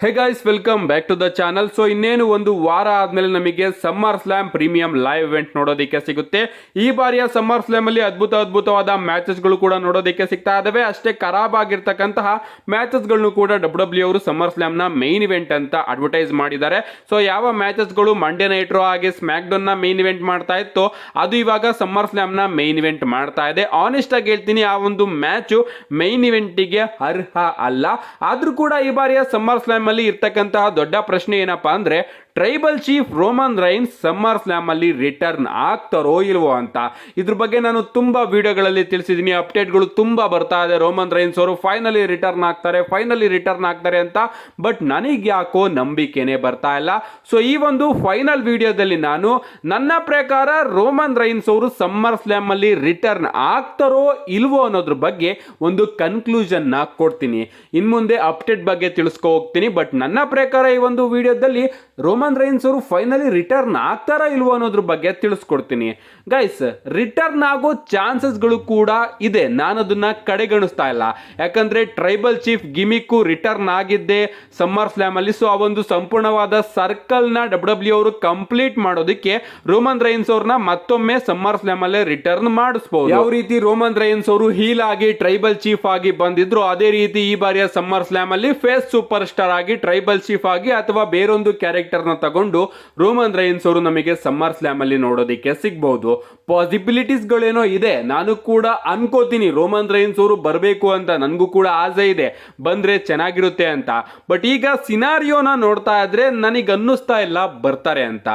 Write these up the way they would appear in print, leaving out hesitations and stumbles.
Hey guys, welcome back to the channel. So ಇನ್ನೇನು ಒಂದು ವಾರ ಆದ್ಮೇಲೆ ನಮಗೆ summer slam premium live event ನೋಡೋದಕ್ಕೆ ಸಿಗುತ್ತೆ. ಈ ಬಾರಿಯ ಸಮ್ಮರ್ ಸ್ಲಾಮ್ ಅಲ್ಲಿ ಅದ್ಭುತವಾದ ಮ್ಯಾಚಸ್ಗಳು ಕೂಡ ನೋಡೋದಕ್ಕೆ ಸಿಗ್ತಾ ಇದಾವೆ. ಅಷ್ಟೇ ಖರಾಬ್ ಆಗಿರ್ತಕ್ಕಂತಹ ಮ್ಯಾಚಸ್ಗಳನ್ನು ಕೂಡ ಡಬ್ಲ್ಯೂ ಅವರು ಸಮ್ಮರ್ ಸ್ಲಾಮ್ ನ ಮೈನ್ ಇವೆಂಟ್ ಅಂತ ಅಡ್ವರ್ಟೈಸ್ ಮಾಡಿದ್ದಾರೆ. ಸೊ ಯಾವ ಮ್ಯಾಚಸ್ಗಳು ಮಂಡೇ ನೈಟ್ ರೋ ಹಾಗೆ ಸ್ಮ್ಯಾಕ್ ಡೌನ್ ನ ಮೈನ್ ಇವೆಂಟ್ ಮಾಡ್ತಾ ಇತ್ತು, ಅದು ಇವಾಗ ಸಮ್ಮರ್ ಸ್ಲಾಮ್ ನ ಮೈನ್ ಇವೆಂಟ್ ಮಾಡ್ತಾ ಇದೆ. ಆನೆಸ್ಟ್ ಆಗಿ ಹೇಳ್ತೀನಿ, ಆ ಒಂದು ಮ್ಯಾಚ್ ಮೈನ್ ಇವೆಂಟಿಗೆ ಅರ್ಹ ಅಲ್ಲ. ಆದ್ರೂ ಕೂಡ ಈ ಬಾರಿಯ ಸಮ್ಮರ್ ಸ್ಲಾಮ್ ಅಲ್ಲಿ ಇರ್ತಕ್ಕಂತಹ ದೊಡ್ಡ ಪ್ರಶ್ನೆ ಏನಪ್ಪಾ ಅಂದ್ರೆ, tribal chief Roman Reigns summer slam ಅಲ್ಲಿ ರಿಟರ್ನ್ ಆಗ್ತಾರೋ ಇಲ್ವೋ ಅಂತ. ಇದ್ರ ಬಗ್ಗೆ ನಾನು ತುಂಬಾ ವಿಡಿಯೋಗಳಲ್ಲಿ ತಿಳಿಸಿದ್ದೀನಿ, ಅಪ್ಡೇಟ್ಗಳು ತುಂಬಾ ಬರ್ತಾ ಇದೆ. ರೋಮನ್ ರೈನ್ಸ್ ಅವರು ಫೈನಲಿ ರಿಟರ್ನ್ ಆಗ್ತಾರೆ ಅಂತ. ಬಟ್ ನನಗೆ ಯಾಕೋ ನಂಬಿಕೆನೆ ಬರ್ತಾ ಇಲ್ಲ. ಸೊ ಈ ಒಂದು ಫೈನಲ್ ವಿಡಿಯೋದಲ್ಲಿ ನಾನು ನನ್ನ ಪ್ರಕಾರ ರೋಮನ್ ರೈನ್ಸ್ ಅವರು ಸಮ್ಮರ್ ಸ್ಲಾಮ್ ಅಲ್ಲಿ ರಿಟರ್ನ್ ಆಗ್ತಾರೋ ಇಲ್ವೋ ಅನ್ನೋದ್ರ ಬಗ್ಗೆ ಒಂದು ಕನ್ಕ್ಲೂಷನ್ ನ ಕೊಡ್ತೀನಿ. ಇನ್ ಮುಂದೆ ಅಪ್ಡೇಟ್ ಬಗ್ಗೆ ತಿಳಿಸ್ಕೊ ಹೋಗ್ತೀನಿ. ಬಟ್ ನನ್ನ ಪ್ರಕಾರ ಈ ಒಂದು ವಿಡಿಯೋದಲ್ಲಿ ರೋಮನ್ ರೈನ್ಸ್ ಅವರು ಫೈನಲಿ ರಿಟರ್ನ್ ಆಗ್ತಾರಾ ಇಲ್ವೋ ಅನ್ನೋದ್ರ ಬಗ್ಗೆ ತಿಳಿಸ್ಕೊಡ್ತೀನಿ. ಗೈಸ್, ರಿಟರ್ನ್ ಆಗೋ ಚಾನ್ಸಸ್ಗಳು ಕೂಡ ಇದೆ, ನಾನು ಅದನ್ನ ಕಡೆಗಣಿಸ್ತಾ ಇಲ್ಲ. ಯಾಕಂದ್ರೆ ಟ್ರೈಬಲ್ ಚೀಫ್ ಗಿಮಿಕ್ಕು ರಿಟರ್ನ್ ಆಗಿದ್ದೆ ಸಮ್ಮರ್ ಸ್ಲಾಮ್ ಅಲ್ಲಿ. ಸೊ ಆ ಒಂದು ಸಂಪೂರ್ಣವಾದ ಸರ್ಕಲ್ ನ ಡಬ್ಲ್ಯೂ ಅವರು ಕಂಪ್ಲೀಟ್ ಮಾಡೋದಕ್ಕೆ ರೋಮನ್ ರೈನ್ಸ್ ಅವ್ರನ್ನ ಮತ್ತೊಮ್ಮೆ ಸಮ್ಮರ್ ಸ್ಲಾಮ್ ಅಲ್ಲೇ ರಿಟರ್ನ್ ಮಾಡಿಸಬಹುದು. ಯಾವ ರೀತಿ ರೋಮನ್ ರೈನ್ಸ್ ಅವರು ಹೀಲ್ ಆಗಿ ಟ್ರೈಬಲ್ ಚೀಫ್ ಆಗಿ ಬಂದಿದ್ರು, ಅದೇ ರೀತಿ ಈ ಬಾರಿಯ ಸಮ್ಮರ್ ಸ್ಲಾಮ್ ಅಲ್ಲಿ ಫೇಸ್ ಸೂಪರ್ ಸ್ಟಾರ್ ಆಗಿ ಟ್ರೈಬಲ್ ಚೀಫ್ ಆಗಿ ಅಥವಾ ಬೇರೊಂದು ಕ್ಯಾರೆಕ್ಟರ್ ನ ತಗೊಂಡು ರೋಮನ್ ರೈನ್ಸ್ ಅವರು ನಮಗೆ ಸಮ್ಮರ್ ಸ್ಲಾಮ್ ಅಲ್ಲಿ ನೋಡೋದಕ್ಕೆ ಸಿಗಬಹುದು. ಪಾಸಿಬಿಲಿಟೀಸ್ ಗಳೇನೋ ಇದೆ. ನಾನು ಕೂಡ ಅನ್ಕೋತೀನಿ ರೋಮನ್ ರೈನ್ಸ್ ಅವರು ಬರಬೇಕು ಅಂತ, ನನಗೂ ಕೂಡ ಆಸೆ ಇದೆ, ಬಂದ್ರೆ ಚೆನ್ನಾಗಿರುತ್ತೆ ಅಂತ. ಬಟ್ ಈಗ ಸಿನಾರಿಯೋನ ನೋಡ್ತಾ ಇದ್ರೆ ನನಗೆ ಅನ್ನಿಸ್ತಾ ಇಲ್ಲ ಬರ್ತಾರೆ ಅಂತ.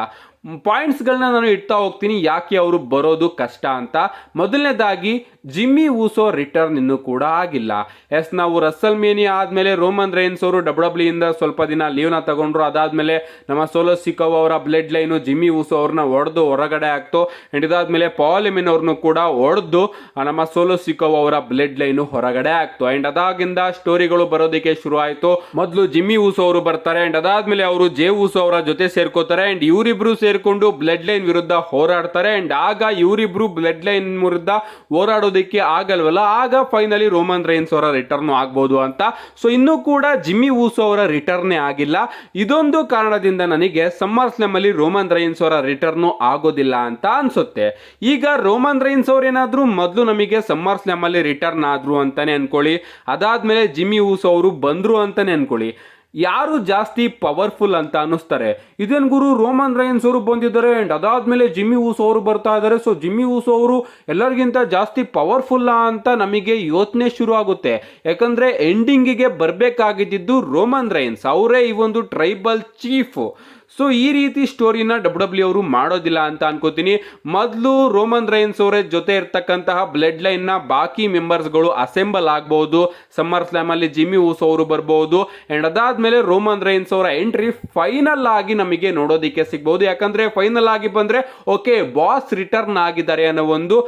ಪಾಯಿಂಟ್ಸ್ಗಳನ್ನ ನಾನು ಇಡ್ತಾ ಹೋಗ್ತೀನಿ ಯಾಕೆ ಅವರು ಬರೋದು ಕಷ್ಟ ಅಂತ. ಮೊದಲನೇದಾಗಿ ಜಿಮ್ಮಿ ಊಸೋ ರಿಟರ್ನ್ ಇನ್ನೂ ಕೂಡ ಆಗಿಲ್ಲ. ಎಸ್, ನಾವು ರಸಲ್ ಮೇನಿಯಾ ಆದ್ಮೇಲೆ ರೋಮನ್ ರೈನ್ಸ್ ಅವರು ಡಬ್ಲ್ಯೂ ಇಂದ ಸ್ವಲ್ಪ ದಿನ ಲೀವ್ನ ತಗೊಂಡ್ರು. ಅದಾದ್ಮೇಲೆ ನಮ್ಮ ಸೋಲೋ ಸಿಕೋವ್ ಅವರ ಬ್ಲಡ್ ಲೈನು ಜಿಮ್ಮಿ ಊಸೋ ಅವ್ರನ್ನ ಹೊಡೆದು ಹೊರಗಡೆ ಆಗ್ತು. ಅಂಡ್ ಇದಾದ್ಮೇಲೆ ಪಾಲ್ ಎಮಿನ್ ಅವ್ರನ್ನು ಕೂಡ ಹೊಡೆದು ನಮ್ಮ ಸೋಲೋ ಸಿಕೋವ್ ಅವರ ಬ್ಲಡ್ ಲೈನು ಹೊರಗಡೆ ಆಗ್ತು. ಅಂಡ್ ಅದಾಗಿಂದ ಸ್ಟೋರಿಗಳು ಬರೋದಕ್ಕೆ ಶುರು ಆಯ್ತು. ಮೊದಲು ಜಿಮ್ಮಿ ಊಸೋ ಅವರು ಬರ್ತಾರೆ, ಅಂಡ್ ಅದಾದ್ಮೇಲೆ ಅವರು ಜೇ ಊಸೋ ಅವರ ಜೊತೆ ಸೇರ್ಕೋತಾರೆ. ಅಂಡ್ ಇವರಿಬ್ರು ಸೇರ್ಕೊಂಡು ಬ್ಲಡ್ ಲೈನ್ ವಿರುದ್ಧ ಹೋರಾಡ್ತಾರೆ. ಅಂಡ್ ಆಗ ಇವರಿಬ್ರು ಬ್ಲಡ್ ಲೈನ್ ವಿರುದ್ಧ ಹೋರಾಡೋದಕ್ಕೆ ಆಗಲ್ವಲ್ಲ, ಆಗ ಫೈನಲಿ ರೋಮನ್ ರೈನ್ಸ್ ಅವರ ರಿಟರ್ನ್ ಆಗ್ಬೋದು ಅಂತ. ಸೊ ಇನ್ನೂ ಕೂಡ ಜಿಮ್ಮಿ ಊಸೋ ಅವರ ರಿಟರ್ನ್ ಆಗಿಲ್ಲ. ಇದೊಂದು ಕಾರಣದಿಂದ ನನಗೆ ಸಮ್ಮರ್ ಸ್ಲಾಮ್ ಅಲ್ಲಿ ರೋಮನ್ ರೈನ್ಸ್ ಅವರ ರಿಟರ್ನ್ ಆಗೋದಿಲ್ಲ ಅಂತ ಅನ್ಸುತ್ತೆ. ಈಗ ರೋಮನ್ ರೈನ್ಸ್ ಅವ್ರ ಏನಾದ್ರು ಮೊದಲು ನಮಗೆ ಸಮ್ಮರ್ ಸ್ಲಾಮ್ ಅಲ್ಲಿ ರಿಟರ್ನ್ ಆದ್ರು ಅಂತಾನೆ ಅನ್ಕೊಳ್ಳಿ, ಅದಾದ್ಮೇಲೆ ಜಿಮ್ಮಿ ಊಸೋ ಅವರು ಬಂದ್ರು ಅಂತಾನೆ ಅನ್ಕೊಳ್ಳಿ. ಯಾರು ಜಾಸ್ತಿ ಪವರ್ಫುಲ್ ಅಂತ ಅನ್ನಿಸ್ತಾರೆ? ಇದೇನ್ ಗುರು, ರೋಮನ್ ರೈನ್ಸ್ ಅವರು ಬಂದಿದ್ದಾರೆ ಅಂಡ್ ಅದಾದ್ಮೇಲೆ ಜಿಮ್ಮಿ ಊಸೋ ಅವರು ಬರ್ತಾ ಇದ್ದಾರೆ, ಸೊ ಜಿಮ್ಮಿ ಊಸೋ ಅವರು ಎಲ್ಲರಿಗಿಂತ ಜಾಸ್ತಿ ಪವರ್ಫುಲ್ ಅಂತ ನಮಗೆ ಯೋಚನೆ ಶುರು ಆಗುತ್ತೆ. ಯಾಕಂದ್ರೆ ಎಂಡಿಂಗಿಗೆ ಬರಬೇಕಾಗಿದ್ದು ರೋಮನ್ ರೈನ್ಸ್ ಅವರೇ ಈ ಒಂದು ಟ್ರೈಬಲ್ ಚೀಫ್. ಸೊ ಈ ರೀತಿ ಸ್ಟೋರಿನ ಡಬ್ಲ್ಯೂ ಅವರು ಮಾಡೋದಿಲ್ಲ ಅಂತ ಅನ್ಕೋತೀನಿ. ಮೊದಲು ರೋಮನ್ ರೈನ್ಸ್ ಅವರ ಜೊತೆ ಇರ್ತಕ್ಕಂತಹ ಬ್ಲಡ್ ಲೈನ್ ನ ಬಾಕಿ ಮೆಂಬರ್ಸ್ಗಳು ಅಸೆಂಬಲ್ ಆಗಬಹುದು. ಸಮ್ಮರ್ ಸ್ಲಾಮ್ ಅಲ್ಲಿ ಜಿಮ್ಮಿ ಊಸೋ ಅವರು ಬರಬಹುದು. ಅಂಡ್ ಅದಾದ್ಮೇಲೆ ರೋಮನ್ ರೈನ್ಸ್ ಅವರ ಎಂಟ್ರಿ ಫೈನಲ್ ಆಗಿ ನಮಗೆ ನೋಡೋದಿಕ್ಕೆ ಸಿಗಬಹುದು. ಯಾಕಂದ್ರೆ ಫೈನಲ್ ಆಗಿ ಬಂದ್ರೆ ಓಕೆ, ಬಾಸ್ ರಿಟರ್ನ್ ಆಗಿದ್ದಾರೆ ಅನ್ನೋ ಒಂದು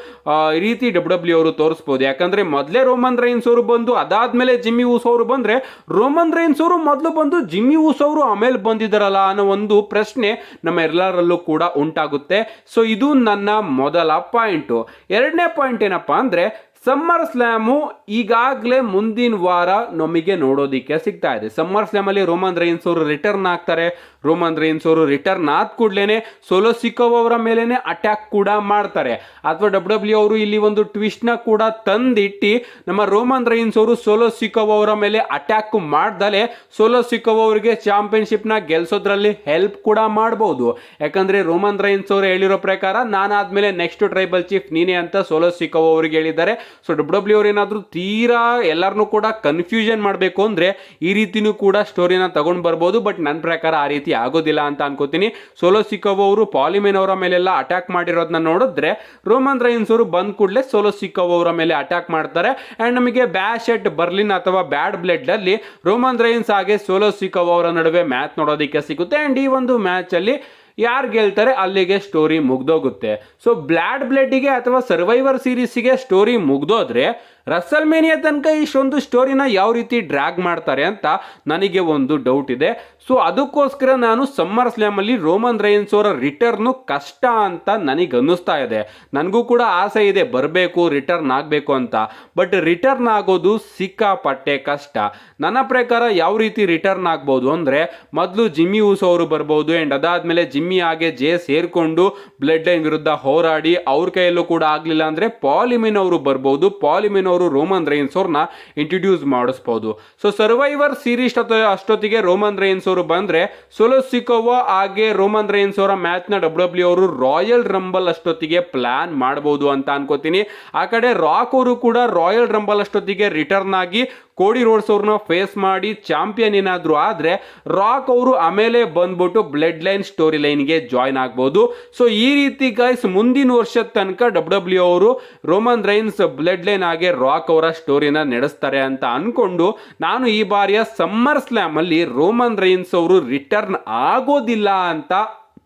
ರೀತಿ ಡಬ್ಲ್ಯೂ ಅವರು ತೋರಿಸಬಹುದು. ಯಾಕಂದ್ರೆ ಮೊದಲೇ ರೋಮನ್ ರೈನ್ಸ್ ಅವರು ಬಂದು ಅದಾದ್ಮೇಲೆ ಜಿಮ್ಮಿ ಊಸೋ ಅವರು ಬಂದ್ರೆ, ರೋಮನ್ ರೈನ್ಸ್ ಅವರು ಮೊದಲು ಬಂದು ಜಿಮ್ಮಿ ಊಸೋ ಅವರು ಆಮೇಲೆ ಬಂದಿದ್ದಾರಲ್ಲ ಅನ್ನೋ ಒಂದು ಪ್ರಶ್ನೆ ನಮ್ಮ ಎಲ್ಲರಲ್ಲೂ ಕೂಡ ಉಂಟಾಗುತ್ತೆ. ಸೊ ಇದು ನನ್ನ ಮೊದಲ ಪಾಯಿಂಟ್. ಎರಡನೇ ಪಾಯಿಂಟ್ ಏನಪ್ಪಾ ಅಂದ್ರೆ, ಸಮ್ಮರ್ ಸ್ಲಾಮು ಈಗಾಗಲೇ ಮುಂದಿನ ವಾರ ನಮಗೆ ನೋಡೋದಿಕ್ಕೆ ಸಿಗ್ತಾ ಇದೆ. ಸಮ್ಮರ್ ಸ್ಲಾಮ್ ಅಲ್ಲಿ ರೋಮನ್ ರೈನ್ಸ್ ಅವರು ರಿಟರ್ನ್ ಆಗ್ತಾರೆ. ರೋಮನ್ ರೈನ್ಸ್ ಅವರು ರಿಟರ್ನ್ ಆದ ಕೂಡಲೇ ಸೋಲೋ ಸಿಕೋವ್ ಅವರ ಮೇಲೇನೆ ಅಟ್ಯಾಕ್ ಕೂಡ ಮಾಡ್ತಾರೆ. ಅಥವಾ ಡಬ್ಲ್ಯೂ ಅವರು ಇಲ್ಲಿ ಒಂದು ಟ್ವಿಸ್ಟ್ ನ ಕೂಡ ತಂದಿಟ್ಟು ನಮ್ಮ ರೋಮನ್ ರೈನ್ಸ್ ಅವರು ಸೋಲೋ ಸಿಕೋವ್ ಅವರ ಮೇಲೆ ಅಟ್ಯಾಕ್ ಮಾಡ್ದಲೆ ಸೋಲೋ ಸಿಕೋವ್ ಅವರಿಗೆ ಚಾಂಪಿಯನ್ಶಿಪ್ ನ ಗೆಲ್ಸೋದ್ರಲ್ಲಿ ಹೆಲ್ಪ್ ಕೂಡ ಮಾಡಬಹುದು. ಯಾಕಂದ್ರೆ ರೋಮನ್ ರೈನ್ಸ್ ಅವರು ಹೇಳಿರೋ ಪ್ರಕಾರ ನಾನಾದ್ಮೇಲೆ ನೆಕ್ಸ್ಟ್ ಟ್ರೈಬಲ್ ಚೀಫ್ ನೀನೇ ಅಂತ ಸೋಲೋ ಸಿಕೋವ್ ಅವರಿಗೆ ಹೇಳಿದ್ದಾರೆ. ಸೊ ಡಬ್ಲ್ಯೂ ಅವ್ರು ಏನಾದ್ರು ತೀರಾ ಎಲ್ಲರನ್ನೂ ಕೂಡ ಕನ್ಫ್ಯೂಷನ್ ಮಾಡಬೇಕು ಅಂದ್ರೆ ಈ ರೀತಿನೂ ಕೂಡ ಸ್ಟೋರಿನ ತಗೊಂಡ್ ಬರ್ಬೋದು. ಬಟ್ ನನ್ನ ಪ್ರಕಾರ ಆ ರೀತಿ ಆಗೋದಿಲ್ಲ ಅಂತ ಅನ್ಕೋತೀನಿ. ಸೋಲೋ ಸಿಕೋವ್ ಅವರು ಪಾಲಿಮೆನ್ ಅವರ ಮೇಲೆಲ್ಲ ಅಟ್ಯಾಕ್ ಮಾಡಿರೋದನ್ನ ನೋಡಿದ್ರೆ, ರೋಮನ್ ರೈನ್ಸ್ ಅವರು ಬಂದ್ ಕೂಡಲೇ ಸೋಲೋ ಸಿಕೋವ್ ಅವರ ಮೇಲೆ ಅಟ್ಯಾಕ್ ಮಾಡ್ತಾರೆ. ಅಂಡ್ ನಮಗೆ ಬ್ಯಾಶ್ ಎಟ್ ಬರ್ಲಿನ್ ಅಥವಾ ಬ್ಯಾಡ್ ಬ್ಲಡ್ ಅಲ್ಲಿ ರೋಮನ್ ರೈನ್ಸ್ ಹಾಗೆ ಸೋಲೋ ಸಿಕೋವ್ ಅವರ ನಡುವೆ ಮ್ಯಾಚ್ ನೋಡೋದಕ್ಕೆ ಸಿಗುತ್ತೆ. ಅಂಡ್ ಈ ಒಂದು ಮ್ಯಾಚ್ ಅಲ್ಲಿ ಯಾರು ಗೆಲ್ತಾರೆ ಅಲ್ಲಿಗೆ ಸ್ಟೋರಿ ಮುಗ್ದೋಗುತ್ತೆ. ಸೊ ಬ್ಲಾಡ್ ಬ್ಲಡ್ಗೆ ಅಥವಾ ಸರ್ವೈವರ್ ಸೀರೀಸ್ಗೆ ಸ್ಟೋರಿ ಮುಗ್ದೋದ್ರೆ ರಸಲ್ ಮೇನಿಯಾ ತನಕ ಇಷ್ಟೊಂದು ಸ್ಟೋರಿನ ಯಾವ ರೀತಿ ಡ್ರ್ಯಾಗ್ ಮಾಡ್ತಾರೆ ಅಂತ ನನಗೆ ಒಂದು ಡೌಟ್ ಇದೆ. ಸೊ ಅದಕ್ಕೋಸ್ಕರ ನಾನು ಸಮ್ಮರ್ ಸ್ಲ್ಯಾಮಲ್ಲಿ ರೋಮನ್ ರೈನ್ಸ್ ಅವರ ರಿಟರ್ನು ಕಷ್ಟ ಅಂತ ನನಗೆ ಅನ್ನಿಸ್ತಾ ಇದೆ. ನನಗೂ ಕೂಡ ಆಸೆ ಇದೆ ಬರಬೇಕು, ರಿಟರ್ನ್ ಆಗಬೇಕು ಅಂತ. ಬಟ್ ರಿಟರ್ನ್ ಆಗೋದು ಸಿಕ್ಕಾಪಟ್ಟೆ ಕಷ್ಟ. ನನ್ನ ಪ್ರಕಾರ ಯಾವ ರೀತಿ ರಿಟರ್ನ್ ಆಗ್ಬೋದು ಅಂದರೆ, ಮೊದಲು ಜಿಮ್ಮಿ ಊಸೋ ಅವರು ಬರ್ಬೋದು, ಆ್ಯಂಡ್ ಅದಾದಮೇಲೆ ಜಿಮ್ಮಿ ಹಾಗೆ ಜೇ ಸೇರಿಕೊಂಡು ಬ್ಲಡ್ ಲೈನ್ ವಿರುದ್ಧ ಹೋರಾಡಿ ಅವ್ರ ಕೈಯಲ್ಲೂ ಕೂಡ ಆಗಲಿಲ್ಲ ಅಂದರೆ ಪಾಲಿಮಿನ್ ಅವರು ಬರ್ಬೋದು. ಪಾಲಿಮಿನ್ ಅವರು ರೋಮನ್ ರೈನ್ಸ್ ಅವ್ರನ್ನ ಇಂಟ್ರೊಡ್ಯೂಸ್ ಮಾಡಿಸ್ಬೋದು. ಸೊ ಸರ್ವೈವರ್ ಸೀರೀಸ್ ಅಷ್ಟೊತ್ತಿಗೆ ರೋಮನ್ ರೈನ್ಸ್ ಅವರು ಬಂದರೆ ಸೋಲೋ ಸಿಕೋವಾ ಹಾಗೆ ರೋಮನ್ ರೈನ್ಸ್ ಅವರ ಮ್ಯಾಚ್ನ ಡಬ್ಲ್ಯೂ ಅವರು ರಾಯಲ್ ರಂಬಲ್ ಅಷ್ಟೊತ್ತಿಗೆ ಪ್ಲಾನ್ ಮಾಡ್ಬೋದು ಅಂತ ಅನ್ಕೋತೀನಿ. ಆ ಕಡೆ ರಾಕ್ ಅವರು ಕೂಡ ರಾಯಲ್ ರಂಬಲ್ ಅಷ್ಟೊತ್ತಿಗೆ ರಿಟರ್ನ್ ಆಗಿ ಕೋಡಿ ರೋಡ್ಸ್ ಅವ್ರನ್ನ ಫೇಸ್ ಮಾಡಿ ಚಾಂಪಿಯನ್ ಏನಾದರೂ ಆದರೆ ರಾಕ್ ಅವರು ಆಮೇಲೆ ಬಂದ್ಬಿಟ್ಟು ಬ್ಲಡ್ ಲೈನ್ ಸ್ಟೋರಿ ಲೈನ್ಗೆ ಜಾಯ್ನ್ ಆಗ್ಬೋದು. ಸೊ ಈ ರೀತಿ ಗೈಸ್ ಮುಂದಿನ ವರ್ಷದ ತನಕ ಡಬ್ಲ್ಯೂ ಅವರು ರೋಮನ್ ರೈನ್ಸ್ ಬ್ಲಡ್ ಲೈನ್ ಹಾಗೆ ರಾಕ್ ಅವರ ಸ್ಟೋರಿನ ನಡೆಸ್ತಾರೆ ಅಂತ ಅನ್ಕೊಂಡು ನಾನು ಈ ಬಾರಿಯ ಸಮ್ಮರ್ ಸ್ಲ್ಯಾಮ್ ಅಲ್ಲಿ ರೋಮನ್ ರೈನ್ಸ್ ಅವರು ರಿಟರ್ನ್ ಆಗೋದಿಲ್ಲ ಅಂತ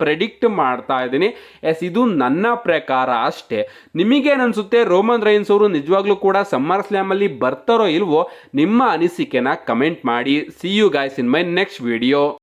ಪ್ರೆಡಿಕ್ಟ್ ಮಾಡ್ತಾ ಇದ್ದೀನಿ. ಇದು ನನ್ನ ಪ್ರಕಾರ ಅಷ್ಟೇ. ನಿಮಗೇನನ್ಸುತ್ತೆ? ರೋಮನ್ ರೈನ್ಸ್ ಅವರು ನಿಜವಾಗ್ಲೂ ಕೂಡ ಸಮ್ಮರ್ ಸ್ಲ್ಯಾಮ್ ಅಲ್ಲಿ ಬರ್ತಾರೋ ಇಲ್ವೋ? ನಿಮ್ಮ ಅನಿಸಿಕೆನ ಕಮೆಂಟ್ ಮಾಡಿ. See you guys in my next video.